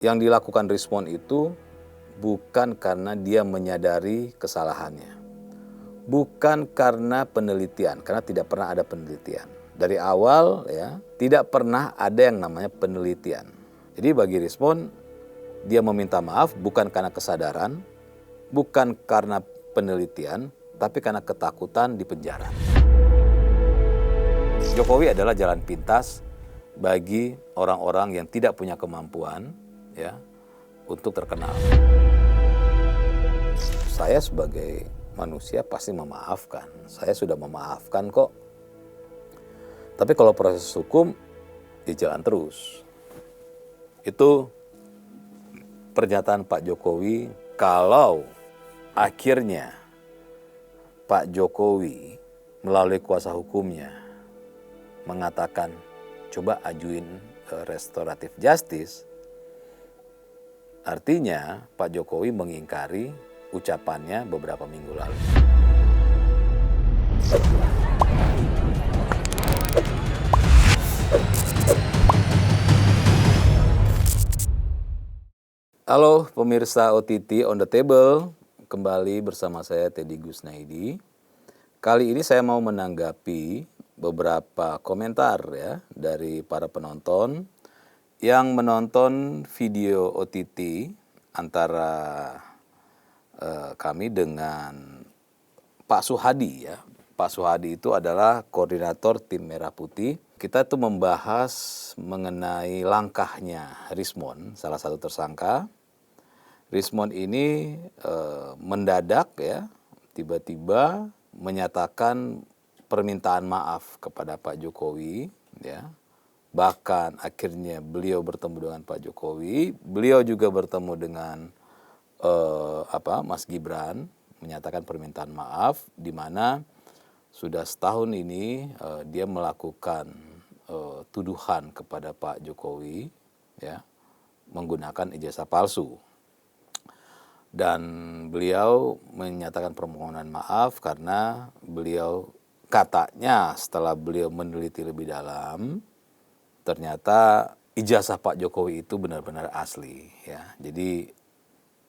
Yang dilakukan Rismond itu bukan karena dia menyadari kesalahannya. Bukan karena penelitian, karena tidak pernah ada penelitian. Dari awal ya, tidak pernah ada yang namanya penelitian. Jadi bagi Rismond, dia meminta maaf bukan karena kesadaran, bukan karena penelitian, tapi karena ketakutan di penjara. Jokowi adalah jalan pintas bagi orang-orang yang tidak punya kemampuan ya untuk terkenal. Saya sebagai manusia pasti memaafkan. Saya sudah memaafkan kok. Tapi kalau proses hukum ya jalan terus. Itu pernyataan Pak Jokowi. Kalau akhirnya Pak Jokowi melalui kuasa hukumnya mengatakan coba ajuin restoratif justice, artinya Pak Jokowi mengingkari ucapannya beberapa minggu lalu. Halo pemirsa OTT On The Table, kembali bersama saya Teddy Gusnaidi. Kali ini saya mau menanggapi beberapa komentar ya dari para penonton yang menonton video OTT antara kami dengan Pak Suhadi ya. Pak Suhadi itu adalah koordinator tim Merah Putih. Kita tuh membahas mengenai langkahnya Rismond, salah satu tersangka. Rismond ini mendadak ya, tiba-tiba menyatakan permintaan maaf kepada Pak Jokowi ya. Bahkan akhirnya beliau bertemu dengan Pak Jokowi, beliau juga bertemu dengan Mas Gibran, menyatakan permintaan maaf, di mana sudah setahun ini dia melakukan tuduhan kepada Pak Jokowi ya, menggunakan ijazah palsu. Dan beliau menyatakan permohonan maaf karena beliau katanya setelah beliau meneliti lebih dalam, ternyata ijazah Pak Jokowi itu benar-benar asli ya. Jadi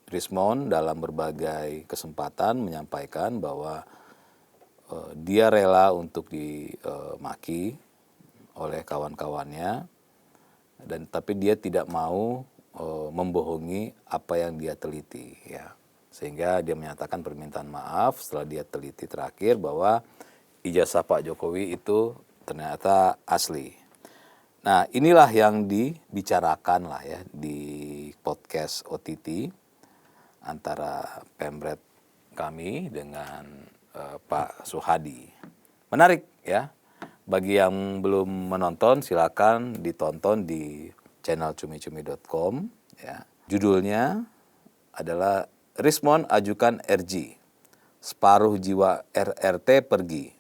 Rismond dalam berbagai kesempatan menyampaikan bahwa dia rela untuk dimaki oleh kawan-kawannya, dan tapi dia tidak mau membohongi apa yang dia teliti ya. Sehingga dia menyatakan permintaan maaf setelah dia teliti terakhir bahwa ijazah Pak Jokowi itu ternyata asli. Nah, inilah yang dibicarakan lah ya di podcast OTT antara pemret kami dengan Pak Suhadi. Menarik ya. Bagi yang belum menonton silakan ditonton di channel cumicumi.com ya. Judulnya adalah Rismond ajukan RG. Separuh jiwa RRT pergi.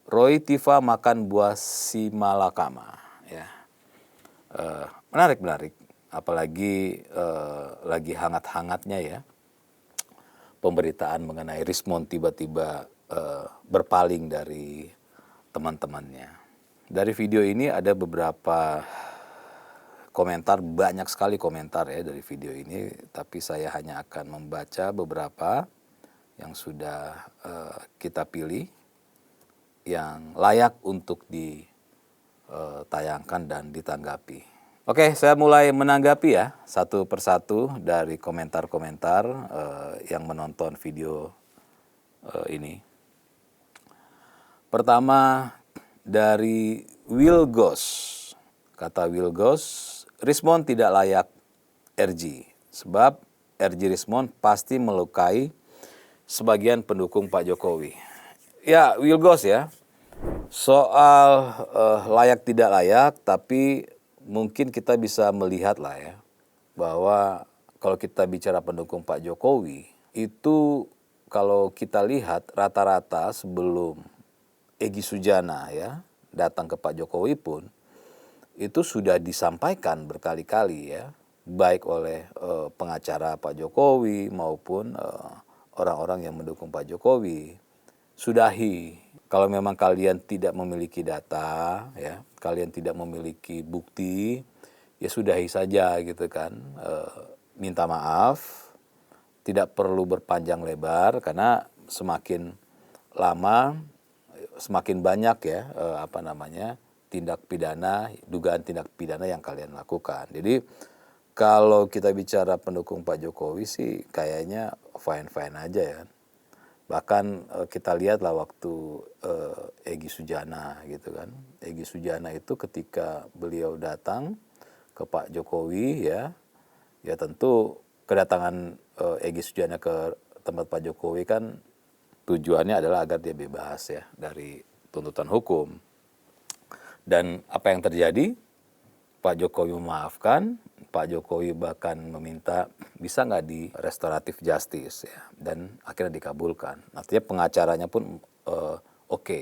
Roy Tifa makan buah simalakama ya. Menarik. Apalagi lagi hangat-hangatnya ya pemberitaan mengenai Rismond tiba-tiba berpaling dari teman-temannya. Dari video ini ada beberapa komentar, banyak sekali komentar ya dari video ini, tapi saya hanya akan membaca beberapa yang sudah kita pilih yang layak untuk ditayangkan dan ditanggapi. Oke, saya mulai menanggapi ya satu persatu dari komentar-komentar yang menonton video ini. Pertama dari Will Goss. Kata Will Goss, Rismond tidak layak RG sebab RG Rismond pasti melukai sebagian pendukung Pak Jokowi. Ya, Will Goss ya. Soal layak tidak layak, tapi mungkin kita bisa melihat lah ya bahwa kalau kita bicara pendukung Pak Jokowi itu kalau kita lihat rata-rata sebelum Egy Sujana ya datang ke Pak Jokowi pun itu sudah disampaikan berkali-kali ya, baik oleh pengacara Pak Jokowi maupun orang-orang yang mendukung Pak Jokowi. Sudahi, kalau memang kalian tidak memiliki data ya, kalian tidak memiliki bukti, ya sudahi saja gitu kan. Minta maaf, tidak perlu berpanjang lebar karena semakin lama semakin banyak ya tindak pidana, dugaan tindak pidana yang kalian lakukan. Jadi kalau kita bicara pendukung Pak Jokowi sih kayaknya fine-fine aja ya. Bahkan kita lihatlah waktu Egy Sujana gitu kan. Egy Sujana itu ketika beliau datang ke Pak Jokowi ya tentu kedatangan Egy Sujana ke tempat Pak Jokowi kan tujuannya adalah agar dia bebas ya dari tuntutan hukum. Dan apa yang terjadi? Pak Jokowi memaafkan, Pak Jokowi bahkan meminta bisa nggak di restoratif justice ya, dan akhirnya dikabulkan. Artinya pengacaranya pun oke.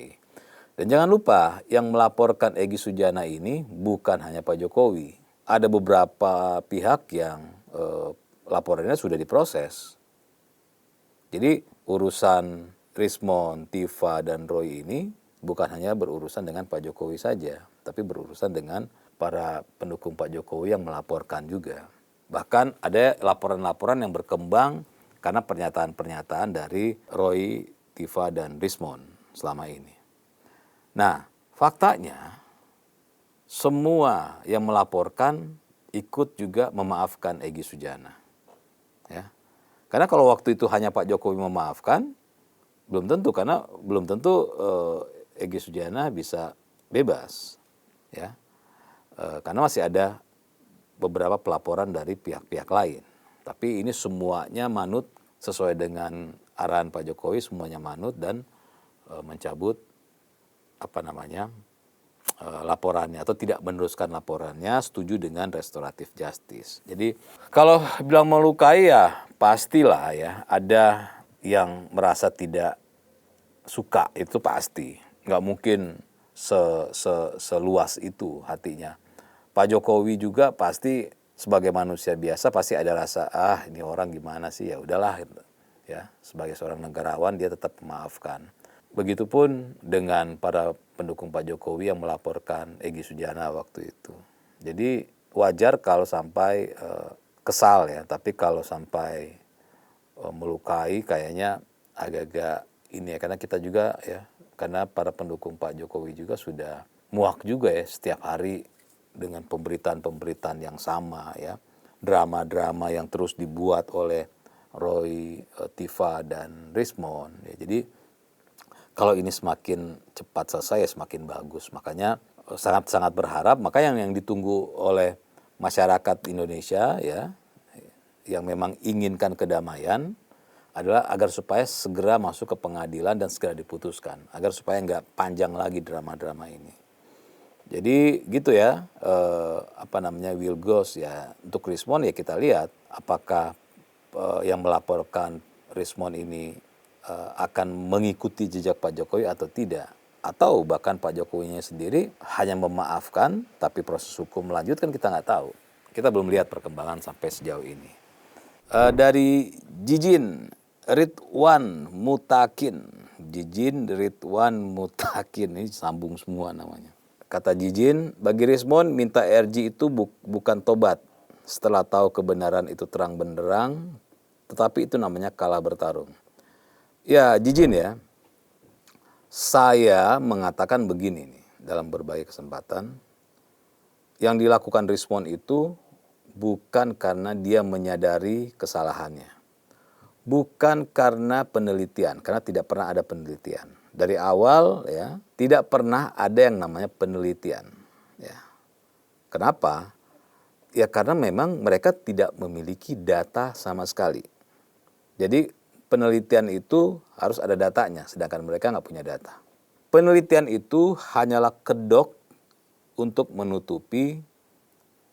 Dan jangan lupa yang melaporkan Egy Sujana ini bukan hanya Pak Jokowi. Ada beberapa pihak yang laporannya sudah diproses. Jadi urusan Rismon, Tifa, dan Roy ini bukan hanya berurusan dengan Pak Jokowi saja, tapi berurusan dengan para pendukung Pak Jokowi yang melaporkan juga. Bahkan ada laporan-laporan yang berkembang karena pernyataan-pernyataan dari Roy, Tifa, dan Rismon selama ini. Nah, faktanya semua yang melaporkan ikut juga memaafkan Egy Sujana. Ya. Karena kalau waktu itu hanya Pak Jokowi memaafkan, belum tentu Egy Sujana bisa bebas, ya, karena masih ada beberapa pelaporan dari pihak-pihak lain. Tapi ini semuanya manut sesuai dengan arahan Pak Jokowi, semuanya manut dan mencabut laporannya atau tidak meneruskan laporannya, setuju dengan restoratif justice. Jadi kalau bilang melukai ya pastilah ya ada yang merasa tidak suka, itu pasti. Nggak mungkin seluas itu hatinya. Pak Jokowi juga pasti sebagai manusia biasa pasti ada rasa ini orang gimana sih, ya udahlah ya, sebagai seorang negarawan dia tetap memaafkan. Begitupun dengan para pendukung Pak Jokowi yang melaporkan Egy Sujana waktu itu. Jadi wajar kalau sampai kesal ya, tapi kalau sampai melukai kayaknya agak-agak ini ya, karena kita juga ya, karena para pendukung Pak Jokowi juga sudah muak juga ya setiap hari dengan pemberitaan-pemberitaan yang sama ya, drama-drama yang terus dibuat oleh Roy, Tifa, dan Rismon ya. Jadi kalau ini semakin cepat selesai ya semakin bagus. Makanya sangat-sangat berharap, maka yang ditunggu oleh masyarakat Indonesia ya, yang memang inginkan kedamaian adalah agar supaya segera masuk ke pengadilan dan segera diputuskan, agar supaya nggak panjang lagi drama-drama ini. Jadi gitu ya, will goes ya. Untuk Rismon ya kita lihat apakah yang melaporkan Rismon ini akan mengikuti jejak Pak Jokowi atau tidak. Atau bahkan Pak Jokowinya sendiri hanya memaafkan, tapi proses hukum melanjutkan kita nggak tahu. Kita belum lihat perkembangan sampai sejauh ini. Dari Jijin Ridwan Mutakin. Jijin Ridwan Mutakin, ini sambung semua namanya. Kata Jijin, bagi Rismon minta RJ itu bukan tobat. Setelah tahu kebenaran itu terang benderang, tetapi itu namanya kalah bertarung. Ya Jijin ya, saya mengatakan begini nih dalam berbagai kesempatan. Yang dilakukan Rismon itu bukan karena dia menyadari kesalahannya. Bukan karena penelitian, karena tidak pernah ada penelitian. Dari awal ya, tidak pernah ada yang namanya penelitian. Ya. Kenapa? Ya karena memang mereka tidak memiliki data sama sekali. Jadi penelitian itu harus ada datanya, sedangkan mereka nggak punya data. Penelitian itu hanyalah kedok untuk menutupi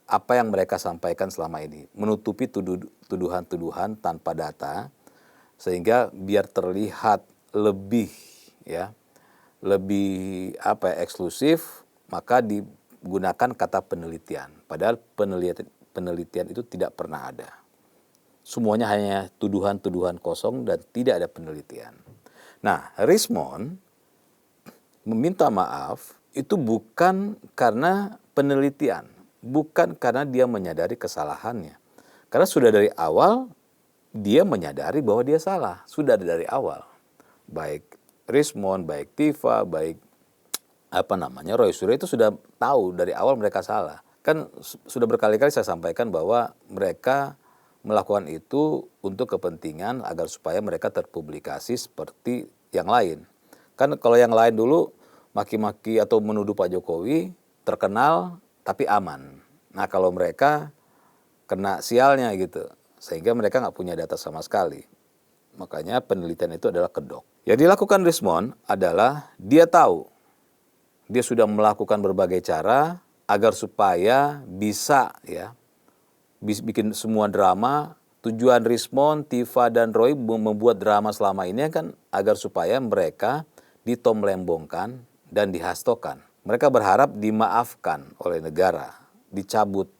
apa yang mereka sampaikan selama ini, menutupi tuduhan-tuduhan tanpa data, sehingga biar terlihat lebih eksklusif, maka digunakan kata penelitian. Padahal penelitian itu tidak pernah ada. Semuanya hanya tuduhan-tuduhan kosong dan tidak ada penelitian. Nah, Rismon meminta maaf itu bukan karena penelitian, bukan karena dia menyadari kesalahannya. Karena sudah dari awal dia menyadari bahwa dia salah, sudah dari awal. Baik Rismond, baik Tifa, baik Roy Suryo itu sudah tahu dari awal mereka salah. Kan sudah berkali-kali saya sampaikan bahwa mereka melakukan itu untuk kepentingan agar supaya mereka terpublikasi seperti yang lain. Kan kalau yang lain dulu maki-maki atau menuduh Pak Jokowi terkenal tapi aman. Nah kalau mereka kena sialnya gitu, sehingga mereka nggak punya data sama sekali. Makanya penelitian itu adalah kedok. Yang dilakukan Rismond adalah dia tahu, dia sudah melakukan berbagai cara agar supaya bisa bikin semua drama. Tujuan Rismond, Tifa, dan Roy membuat drama selama ini kan agar supaya mereka ditomlembongkan dan dihastokan. Mereka berharap dimaafkan oleh negara, dicabut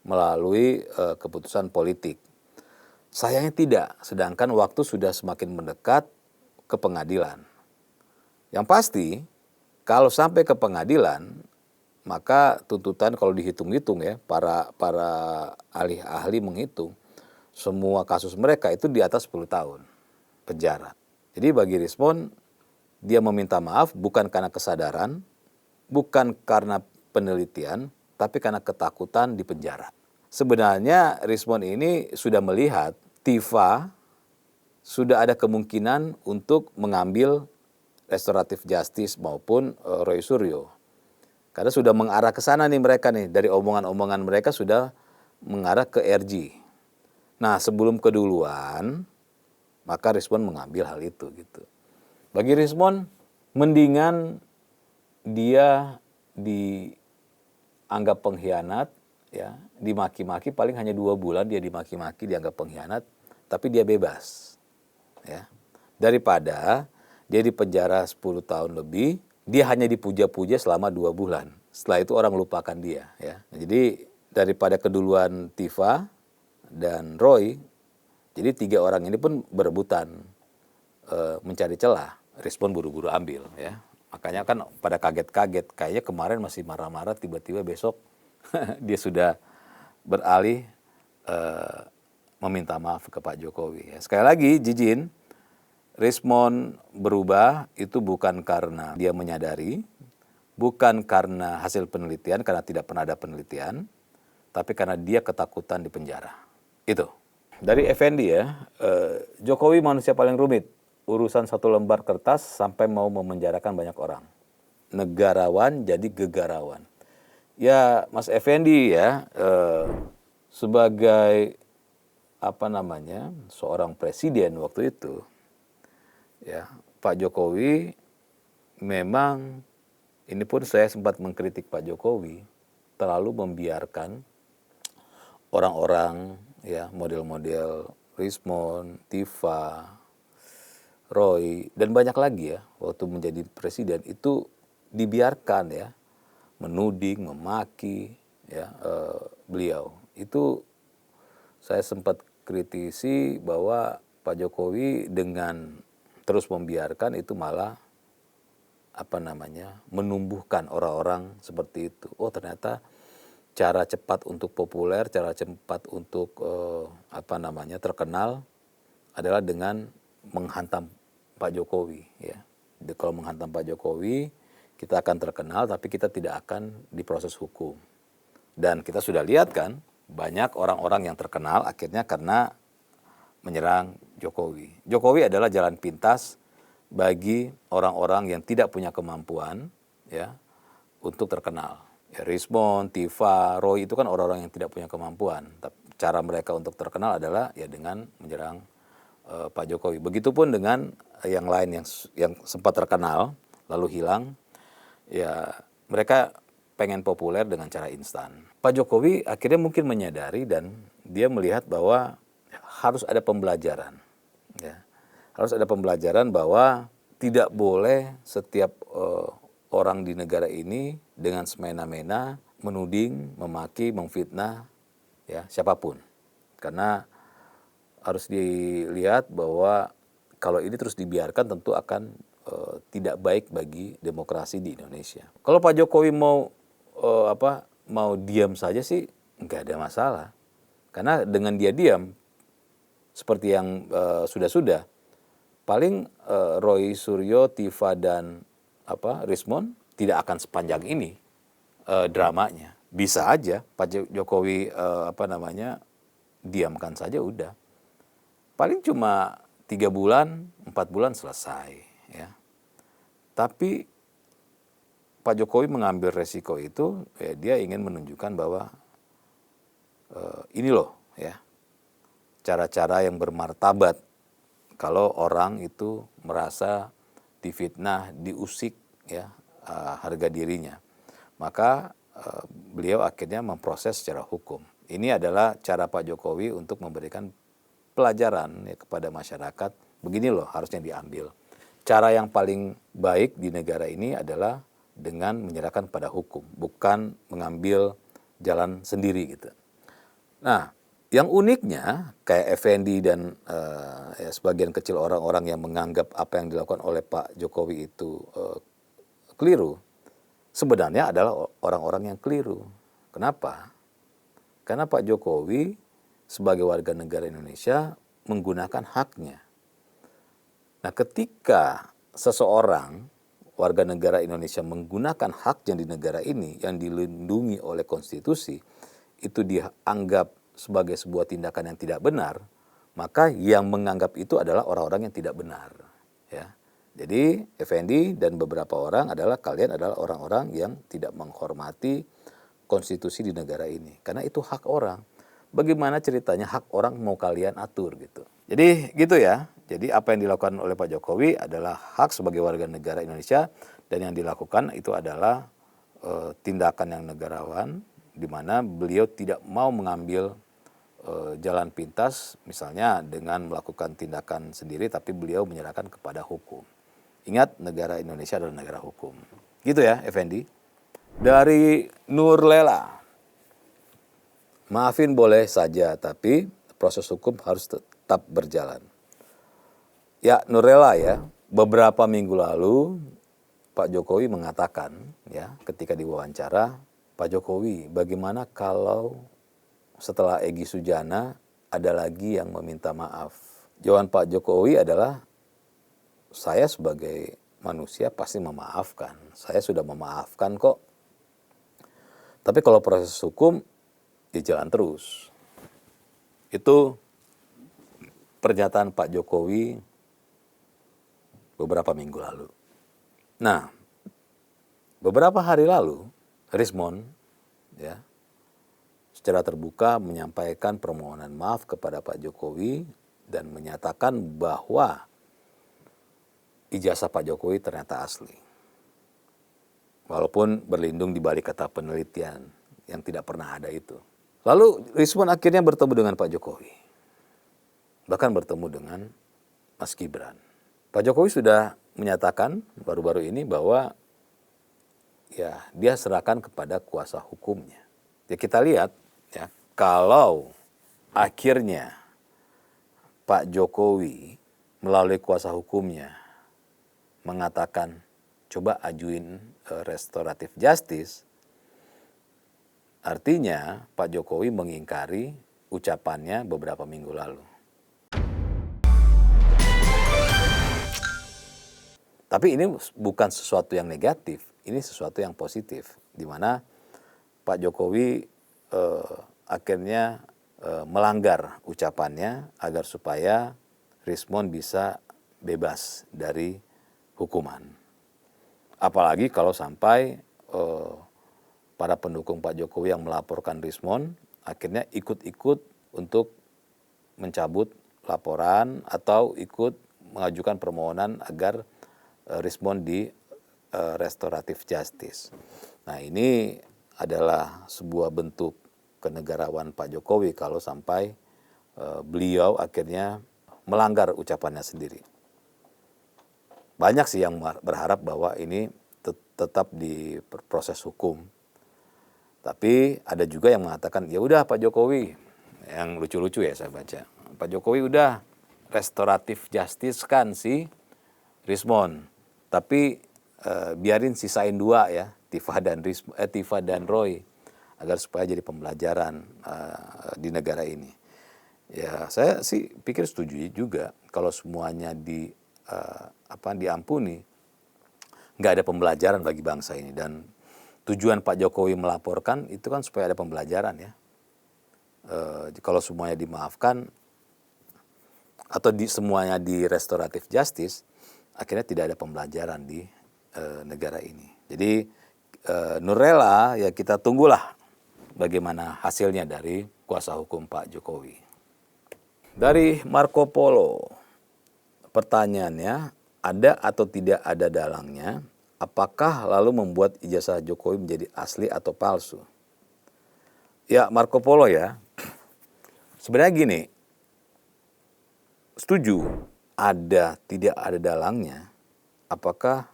melalui keputusan politik. Sayangnya tidak, sedangkan waktu sudah semakin mendekat ke pengadilan. Yang pasti, kalau sampai ke pengadilan, maka tuntutan kalau dihitung-hitung para ahli-ahli menghitung, semua kasus mereka itu di atas 10 tahun penjara. Jadi bagi Rismond, dia meminta maaf bukan karena kesadaran, bukan karena penelitian, tapi karena ketakutan di penjara. Sebenarnya Rismond ini sudah melihat Tifa sudah ada kemungkinan untuk mengambil restoratif justice maupun Roy Suryo. Karena sudah mengarah ke sana nih mereka nih, dari omongan-omongan mereka sudah mengarah ke RG. Nah, sebelum keduluan, maka Rismond mengambil hal itu gitu. Bagi Rismond, mendingan dia dianggap pengkhianat, dimaki-maki, paling hanya 2 bulan dia dimaki-maki, dianggap pengkhianat, tapi dia bebas. Daripada dia di penjara 10 tahun lebih, dia hanya dipuja-puja selama 2 bulan. Setelah itu orang lupakan dia. Jadi daripada keduluan Tifa dan Roy, jadi 3 orang ini pun berebutan mencari celah. Rismond buru-buru ambil. Makanya kan pada kaget-kaget, kayaknya kemarin masih marah-marah, tiba-tiba besok dia sudah beralih meminta maaf ke Pak Jokowi. Sekali lagi, Jijin, Rismond berubah itu bukan karena dia menyadari, bukan karena hasil penelitian, karena tidak pernah ada penelitian, tapi karena dia ketakutan di penjara. Itu. Dari Effendi Jokowi manusia paling rumit. Urusan 1 lembar kertas sampai mau memenjarakan banyak orang. Negarawan jadi gegarawan. Ya Mas Effendi sebagai seorang presiden waktu itu, Pak Jokowi memang, ini pun saya sempat mengkritik Pak Jokowi, terlalu membiarkan orang-orang model-model Rismond, Tifa, Roy, dan banyak lagi waktu menjadi presiden itu dibiarkan menuding, memaki beliau. Itu saya sempat kritisi bahwa Pak Jokowi dengan terus membiarkan itu malah menumbuhkan orang-orang seperti itu. Oh ternyata cara cepat untuk populer, cara cepat untuk terkenal adalah dengan menghantam Pak Jokowi. Kalau menghantam Pak Jokowi, kita akan terkenal, tapi kita tidak akan diproses hukum. Dan kita sudah lihat kan, banyak orang-orang yang terkenal akhirnya karena menyerang Jokowi. Jokowi adalah jalan pintas bagi orang-orang yang tidak punya kemampuan untuk terkenal. Rismond, Tifa, Roy itu kan orang-orang yang tidak punya kemampuan. Cara mereka untuk terkenal adalah dengan menyerang Pak Jokowi. Begitupun dengan yang lain yang sempat terkenal lalu hilang, mereka pengen populer dengan cara instan. Pak Jokowi akhirnya mungkin menyadari dan dia melihat bahwa harus ada pembelajaran. Harus ada pembelajaran bahwa tidak boleh setiap orang di negara ini dengan semena-mena menuding, memaki, memfitnah siapapun. Karena harus dilihat bahwa kalau ini terus dibiarkan tentu akan tidak baik bagi demokrasi di Indonesia. Kalau Pak Jokowi mau mau diam saja sih nggak ada masalah. Karena dengan dia diam, seperti yang sudah-sudah, paling Roy Suryo, Tiva dan Rismond tidak akan sepanjang ini dramanya. Bisa aja Pak Jokowi diamkan saja udah. Paling cuma 3 bulan, 4 bulan selesai. Ya. Tapi Pak Jokowi mengambil resiko itu, ya, dia ingin menunjukkan bahwa ini loh, ya, cara-cara yang bermartabat kalau orang itu merasa difitnah, diusik, ya, harga dirinya. Maka beliau akhirnya memproses secara hukum. Ini adalah cara Pak Jokowi untuk memberikan pelajaran, ya, kepada masyarakat. Begini loh harusnya diambil. Cara yang paling baik di negara ini adalah dengan menyerahkan pada hukum, bukan mengambil jalan sendiri gitu. Nah, yang uniknya kayak Effendi dan ya, sebagian kecil orang-orang yang menganggap apa yang dilakukan oleh Pak Jokowi itu keliru, sebenarnya adalah orang-orang yang keliru. Kenapa? Karena Pak Jokowi sebagai warga negara Indonesia menggunakan haknya. Nah, ketika seseorang warga negara Indonesia menggunakan haknya di negara ini yang dilindungi oleh konstitusi, itu dianggap sebagai sebuah tindakan yang tidak benar, maka yang menganggap itu adalah orang-orang yang tidak benar. Ya. Jadi Effendi dan beberapa orang kalian adalah orang-orang yang tidak menghormati konstitusi di negara ini. Karena itu hak orang. Bagaimana ceritanya hak orang mau kalian atur gitu. Jadi gitu ya. Jadi apa yang dilakukan oleh Pak Jokowi adalah hak sebagai warga negara Indonesia, dan yang dilakukan itu adalah tindakan yang negarawan, di mana beliau tidak mau mengambil jalan pintas, misalnya dengan melakukan tindakan sendiri, tapi beliau menyerahkan kepada hukum. Ingat, negara Indonesia adalah negara hukum. Gitu ya, Effendi. Dari Nurlela, maafin boleh saja, tapi proses hukum harus tetap berjalan. Ya, Nurlela ya, beberapa minggu lalu Pak Jokowi mengatakan, ya, ketika diwawancara, Pak Jokowi, bagaimana kalau setelah Egy Sujana ada lagi yang meminta maaf? Jawaban Pak Jokowi adalah, saya sebagai manusia pasti memaafkan. Saya sudah memaafkan kok. Tapi kalau proses hukum, ya jalan terus. Itu pernyataan Pak Jokowi beberapa minggu lalu. Nah, beberapa hari lalu, Rismond, ya, secara terbuka menyampaikan permohonan maaf kepada Pak Jokowi dan menyatakan bahwa ijazah Pak Jokowi ternyata asli. Walaupun berlindung di balik kata penelitian yang tidak pernah ada itu. Lalu Rismond akhirnya bertemu dengan Pak Jokowi. Bahkan bertemu dengan Mas Gibran. Pak Jokowi sudah menyatakan baru-baru ini bahwa ya dia serahkan kepada kuasa hukumnya. Ya kita lihat ya, kalau akhirnya Pak Jokowi melalui kuasa hukumnya mengatakan coba ajuin restoratif justice, artinya Pak Jokowi mengingkari ucapannya beberapa minggu lalu. Tapi ini bukan sesuatu yang negatif, ini sesuatu yang positif, di mana Pak Jokowi akhirnya melanggar ucapannya agar supaya Rismond bisa bebas dari hukuman. Apalagi kalau sampai para pendukung Pak Jokowi yang melaporkan Rismond akhirnya ikut-ikut untuk mencabut laporan atau ikut mengajukan permohonan agar Rismond di restoratif justice. Nah, ini adalah sebuah bentuk kenegarawan Pak Jokowi kalau sampai beliau akhirnya melanggar ucapannya sendiri. Banyak sih yang berharap bahwa ini tetap di proses hukum. Tapi ada juga yang mengatakan, ya udah Pak Jokowi, yang lucu-lucu ya saya baca. Pak Jokowi udah restoratif justice kan si Rismond. Tapi biarin sisain 2 ya, Tiva dan Roy. agar supaya jadi pembelajaran di negara ini. Ya, saya sih pikir setuju juga kalau semuanya diampuni, nggak ada pembelajaran bagi bangsa ini. Dan tujuan Pak Jokowi melaporkan itu kan supaya ada pembelajaran ya. Kalau semuanya dimaafkan atau semuanya di restoratif justice, akhirnya tidak ada pembelajaran di negara ini. Jadi Nurlela ya kita tunggulah bagaimana hasilnya dari kuasa hukum Pak Jokowi. Dari Marco Polo, pertanyaannya, ada atau tidak ada dalangnya? Apakah lalu membuat ijazah Jokowi menjadi asli atau palsu? Ya Marco Polo ya, sebenarnya gini, setuju ada tidak ada dalangnya, apakah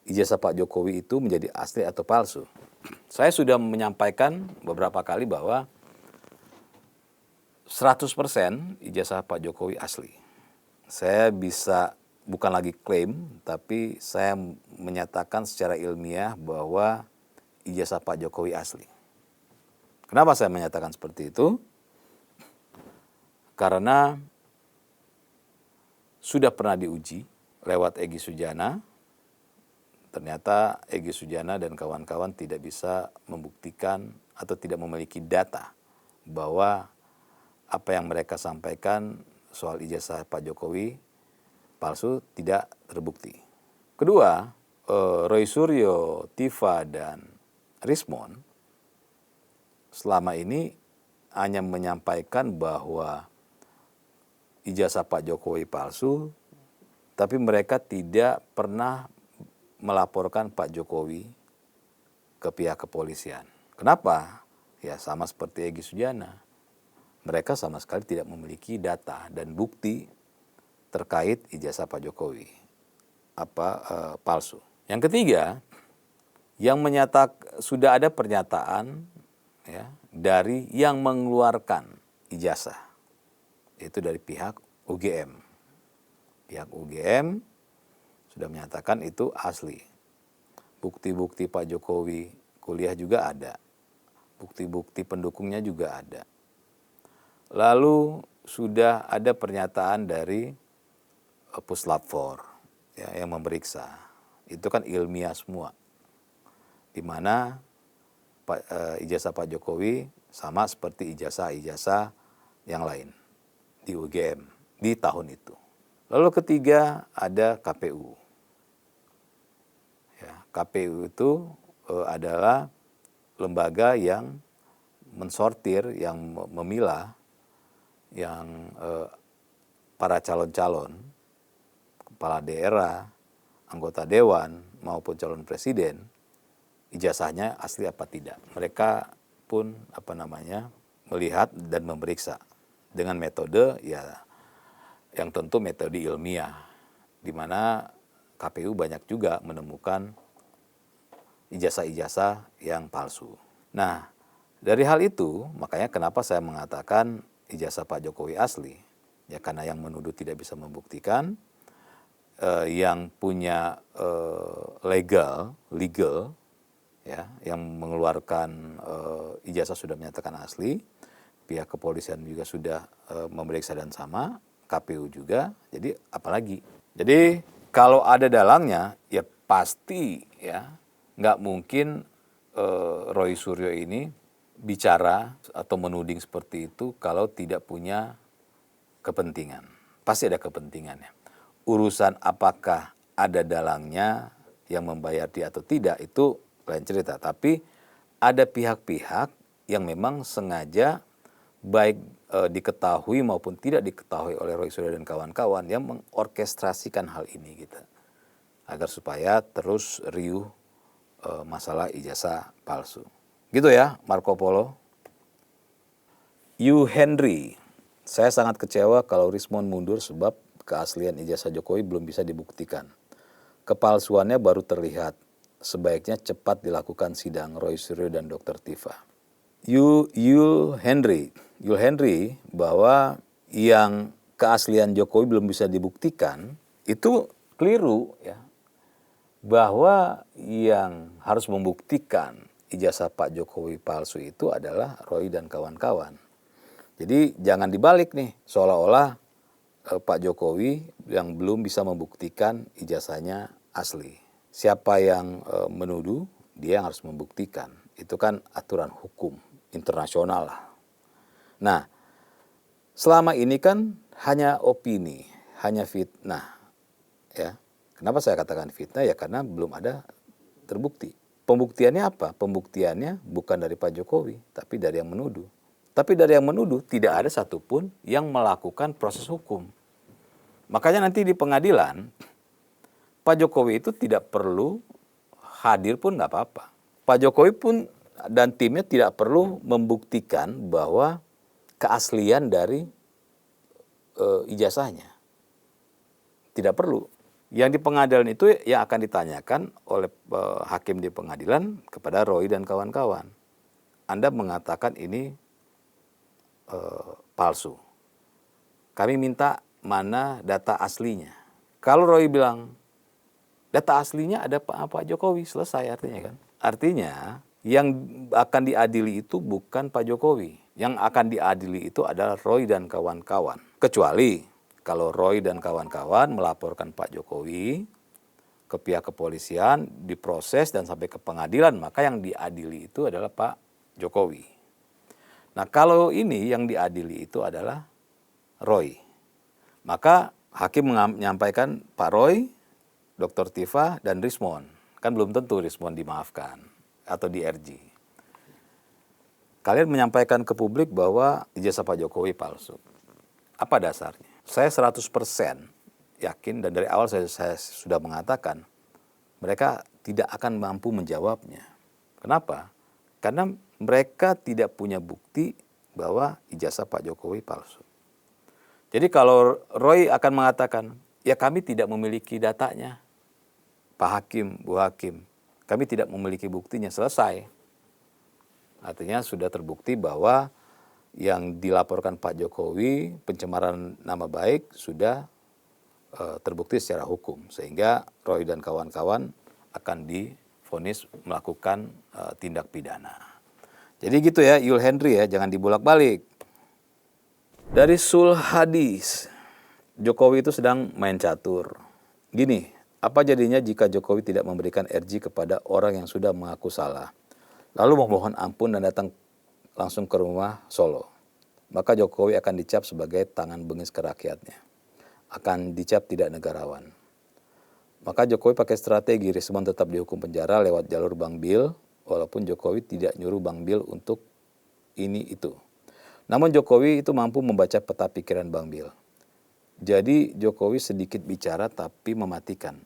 ijazah Pak Jokowi itu menjadi asli atau palsu? Saya sudah menyampaikan beberapa kali bahwa 100% ijazah Pak Jokowi asli. Saya bisa bukan lagi klaim, tapi saya menyatakan secara ilmiah bahwa ijazah Pak Jokowi asli. Kenapa saya menyatakan seperti itu? Karena sudah pernah diuji lewat Egy Sujana. Ternyata Egy Sujana dan kawan-kawan tidak bisa membuktikan atau tidak memiliki data bahwa apa yang mereka sampaikan soal ijazah Pak Jokowi palsu tidak terbukti. Kedua, Roy Suryo, Tiva, dan Rismond selama ini hanya menyampaikan bahwa ijazah Pak Jokowi palsu, tapi mereka tidak pernah melaporkan Pak Jokowi ke pihak kepolisian. Kenapa? Ya sama seperti Egy Sujana. Mereka sama sekali tidak memiliki data dan bukti terkait ijazah Pak Jokowi palsu. Yang ketiga, yang sudah ada pernyataan ya, dari yang mengeluarkan ijazah, itu dari pihak UGM. Pihak UGM sudah menyatakan itu asli. Bukti-bukti Pak Jokowi kuliah juga ada. Bukti-bukti pendukungnya juga ada. Lalu sudah ada pernyataan dari Puslap 4 ya, yang memeriksa. Itu kan ilmiah semua. Di mana ijazah Pak Jokowi sama seperti ijazah-ijazah yang lain di UGM di tahun itu. Lalu ketiga ada KPU. Ya, KPU itu adalah lembaga yang mensortir, yang memilah yang para calon-calon kepala daerah, anggota dewan maupun calon presiden, ijazahnya asli apa tidak. Mereka pun melihat dan memeriksa dengan metode ya yang tentu metode ilmiah, di mana KPU banyak juga menemukan ijazah-ijazah yang palsu. Nah, dari hal itu makanya kenapa saya mengatakan ijazah Pak Jokowi asli, ya karena yang menuduh tidak bisa membuktikan, yang punya legal ya, yang mengeluarkan ijazah sudah menyatakan asli, pihak kepolisian juga sudah memeriksa dan sama, KPU juga, jadi apalagi. Jadi kalau ada dalangnya, ya pasti ya nggak mungkin Roy Suryo ini bicara atau menuding seperti itu kalau tidak punya kepentingan. Pasti ada kepentingannya. Urusan apakah ada dalangnya yang membayar dia atau tidak itu lain cerita. Tapi ada pihak-pihak yang memang sengaja baik diketahui maupun tidak diketahui oleh Roy Suryo dan kawan-kawan yang mengorkestrasikan hal ini gitu. Agar supaya terus riuh masalah ijazah palsu. Gitu ya, Marco Polo. Yu Henry, saya sangat kecewa kalau Rismond mundur sebab keaslian ijazah Jokowi belum bisa dibuktikan. Kepalsuannya baru terlihat. Sebaiknya cepat dilakukan sidang Roy Suryo dan Dr. Tiva. Yul Henry bahwa yang keaslian Jokowi belum bisa dibuktikan itu keliru ya. Bahwa yang harus membuktikan ijazah Pak Jokowi palsu itu adalah Roy dan kawan-kawan. Jadi jangan dibalik nih, seolah-olah Pak Jokowi yang belum bisa membuktikan ijazahnya asli. Siapa yang menuduh, dia yang harus membuktikan. Itu kan aturan hukum internasional lah. Nah, selama ini kan hanya opini, hanya fitnah. Ya. Kenapa saya katakan fitnah? Ya karena belum ada terbukti. Pembuktiannya apa? Pembuktiannya bukan dari Pak Jokowi, tapi dari yang menuduh. Tapi dari yang menuduh tidak ada satupun yang melakukan proses hukum. Makanya nanti di pengadilan, Pak Jokowi itu tidak perlu hadir pun nggak apa-apa. Pak Jokowi pun dan timnya tidak perlu membuktikan bahwa keaslian dari ijazahnya. Tidak perlu. Yang di pengadilan itu yang akan ditanyakan oleh hakim di pengadilan kepada Roy dan kawan-kawan. Anda mengatakan ini palsu. Kami minta mana data aslinya. Kalau Roy bilang data aslinya ada Pak Jokowi, selesai artinya kan. Artinya yang akan diadili itu bukan Pak Jokowi. Yang akan diadili itu adalah Roy dan kawan-kawan. Kecuali kalau Roy dan kawan-kawan melaporkan Pak Jokowi ke pihak kepolisian, diproses dan sampai ke pengadilan, maka yang diadili itu adalah Pak Jokowi. Nah, kalau ini yang diadili itu adalah Roy. Maka hakim menyampaikan Pak Roy, Dr. Tifa, dan Rismon. Kan belum tentu Rismon dimaafkan atau di RG. Kalian menyampaikan ke publik bahwa ijazah Pak Jokowi palsu. Apa dasarnya? Saya 100% yakin dan dari awal saya sudah mengatakan mereka tidak akan mampu menjawabnya. Kenapa? Karena mereka tidak punya bukti bahwa ijazah Pak Jokowi palsu. Jadi kalau Roy akan mengatakan, ya kami tidak memiliki datanya, Pak Hakim, Bu Hakim, kami tidak memiliki buktinya, selesai. Artinya sudah terbukti bahwa yang dilaporkan Pak Jokowi, pencemaran nama baik, sudah terbukti secara hukum. Sehingga Roy dan kawan-kawan akan divonis melakukan tindak pidana. Jadi gitu ya, Yul Henry ya, jangan dibolak-balik. Dari Sul Hadis, Jokowi itu sedang main catur. Gini, apa jadinya jika Jokowi tidak memberikan RG kepada orang yang sudah mengaku salah, lalu memohon ampun dan datang langsung ke rumah Solo? Maka Jokowi akan dicap sebagai tangan bengis ke rakyatnya. Akan dicap tidak negarawan. Maka Jokowi pakai strategi, Rismon tetap dihukum penjara lewat jalur Bang Bil, walaupun Jokowi tidak nyuruh Bang Bil untuk ini itu. Namun Jokowi itu mampu membaca peta pikiran Bang Bil. Jadi Jokowi sedikit bicara tapi mematikan.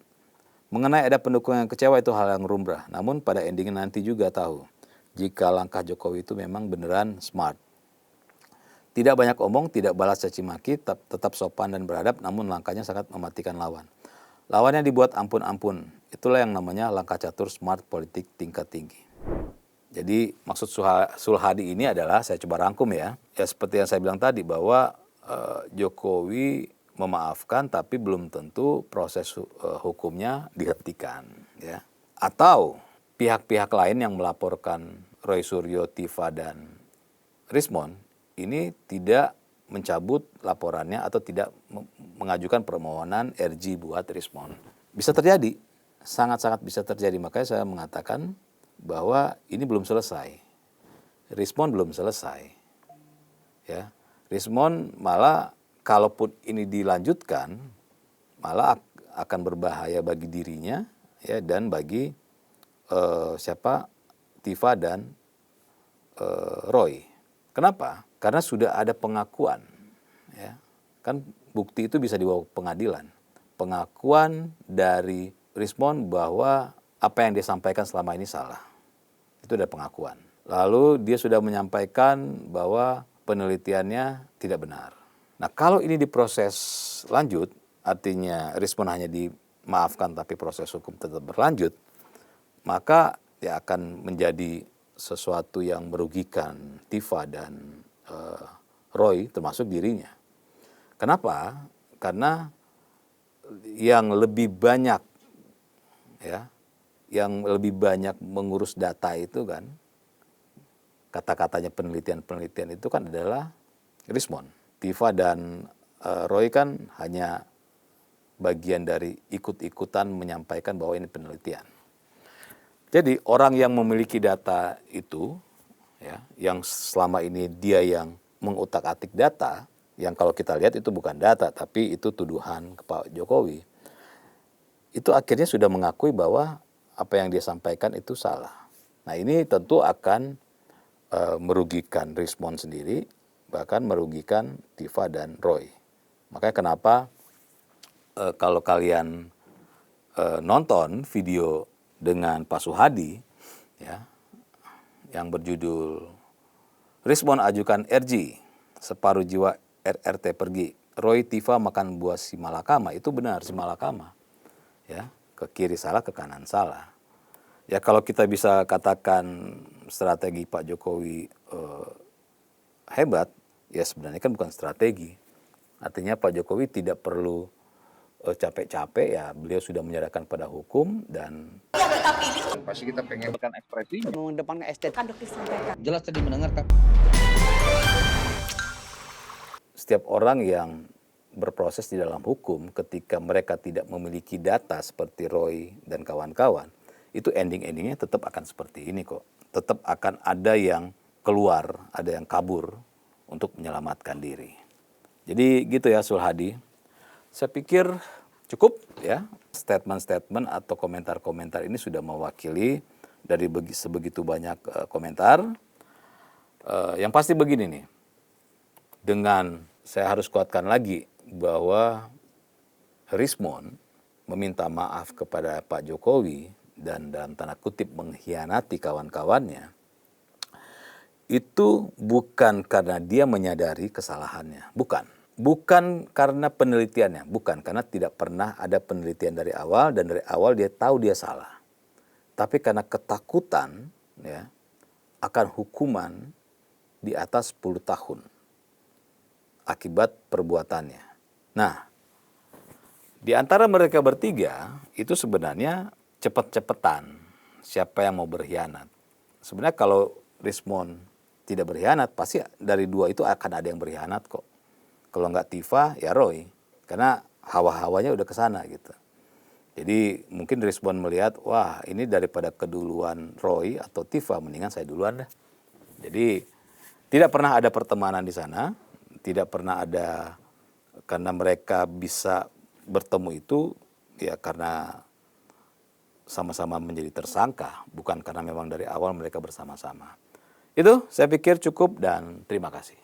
Mengenai ada pendukung yang kecewa itu hal yang lumrah. Namun pada endingnya nanti juga tahu jika langkah Jokowi itu memang beneran smart. Tidak banyak omong, tidak balas caci maki, tetap sopan dan beradab, namun langkahnya sangat mematikan lawan. Lawannya dibuat ampun-ampun. Itulah yang namanya langkah catur smart politik tingkat tinggi. Jadi maksud Sulhadi ini adalah, saya coba rangkum ya. Ya seperti yang saya bilang tadi bahwa Jokowi memaafkan tapi belum tentu proses hukumnya dihentikan. Ya. Atau pihak-pihak lain yang melaporkan Roy Suryo, Tifa, dan Rismon ini tidak mencabut laporannya atau tidak mengajukan permohonan RG buat Rismon. Bisa terjadi, sangat-sangat bisa terjadi. Makanya saya mengatakan bahwa ini belum selesai. Rismon belum selesai. Ya. Rismon malah kalaupun ini dilanjutkan malah akan berbahaya bagi dirinya ya dan bagi Tifa dan Roy. Kenapa? Karena sudah ada pengakuan. Ya. Kan bukti itu bisa dibawa ke pengadilan. Pengakuan dari Rismon bahwa apa yang dia sampaikan selama ini salah. Itu ada pengakuan. Lalu dia sudah menyampaikan bahwa penelitiannya tidak benar. Nah kalau ini diproses lanjut, artinya Rismon hanya dimaafkan tapi proses hukum tetap berlanjut, maka dia akan menjadi sesuatu yang merugikan Tifa dan Roy termasuk dirinya. Kenapa? Karena yang lebih banyak ya yang lebih banyak mengurus data itu kan, kata-katanya penelitian-penelitian itu kan adalah Rismond. Tifa dan Roy kan hanya bagian dari ikut-ikutan menyampaikan bahwa ini penelitian. Jadi orang yang memiliki data itu, ya, yang selama ini dia yang mengutak-atik data, yang kalau kita lihat itu bukan data, tapi itu tuduhan ke Pak Jokowi, itu akhirnya sudah mengakui bahwa apa yang dia sampaikan itu salah. Nah ini tentu akan merugikan Rismond sendiri, bahkan merugikan Tifa dan Roy. Makanya kenapa kalau kalian nonton video dengan Pak Suhadi, ya, yang berjudul Rismond ajukan RG, separuh jiwa RRT pergi, Roy Tifa makan buah si malakama, itu benar si malakama, ya, ke kiri salah, ke kanan salah. Ya kalau kita bisa katakan strategi Pak Jokowi hebat, ya sebenarnya kan bukan strategi. Artinya Pak Jokowi tidak perlu capek-capek, ya beliau sudah menyerahkan pada hukum dan pasti kita pengen ekspresi mengedepankan estetika jelas tadi mendengarkan. setiap orang yang berproses di dalam hukum ketika mereka tidak memiliki data seperti Roy dan kawan-kawan, itu ending-endingnya tetap akan seperti ini kok. Tetap akan ada yang keluar, ada yang kabur untuk menyelamatkan diri. Jadi gitu ya Sulhadi. Saya pikir cukup ya, statement-statement atau komentar-komentar ini sudah mewakili dari sebegitu banyak komentar. Yang pasti begini nih, dengan saya harus kuatkan lagi bahwa Rismond meminta maaf kepada Pak Jokowi dan dalam tanda kutip mengkhianati kawan-kawannya, itu bukan karena dia menyadari kesalahannya, bukan. Bukan karena penelitiannya, bukan karena tidak pernah ada penelitian dari awal dan dari awal dia tahu dia salah. Tapi karena ketakutan ya akan hukuman di atas 10 tahun akibat perbuatannya. Nah, di antara mereka bertiga itu sebenarnya cepet-cepetan siapa yang mau berkhianat. Sebenarnya kalau Rismond tidak berkhianat, pasti dari dua itu akan ada yang berkhianat kok. Kalau nggak Tifa, ya Roy. Karena hawa-hawanya udah ke sana gitu. Jadi mungkin Rismond melihat, wah ini daripada keduluan Roy atau Tifa, mendingan saya duluan dah. Jadi tidak pernah ada pertemanan di sana, tidak pernah ada, karena mereka bisa bertemu itu ya karena sama-sama menjadi tersangka, bukan karena memang dari awal mereka bersama-sama. Itu saya pikir cukup dan terima kasih.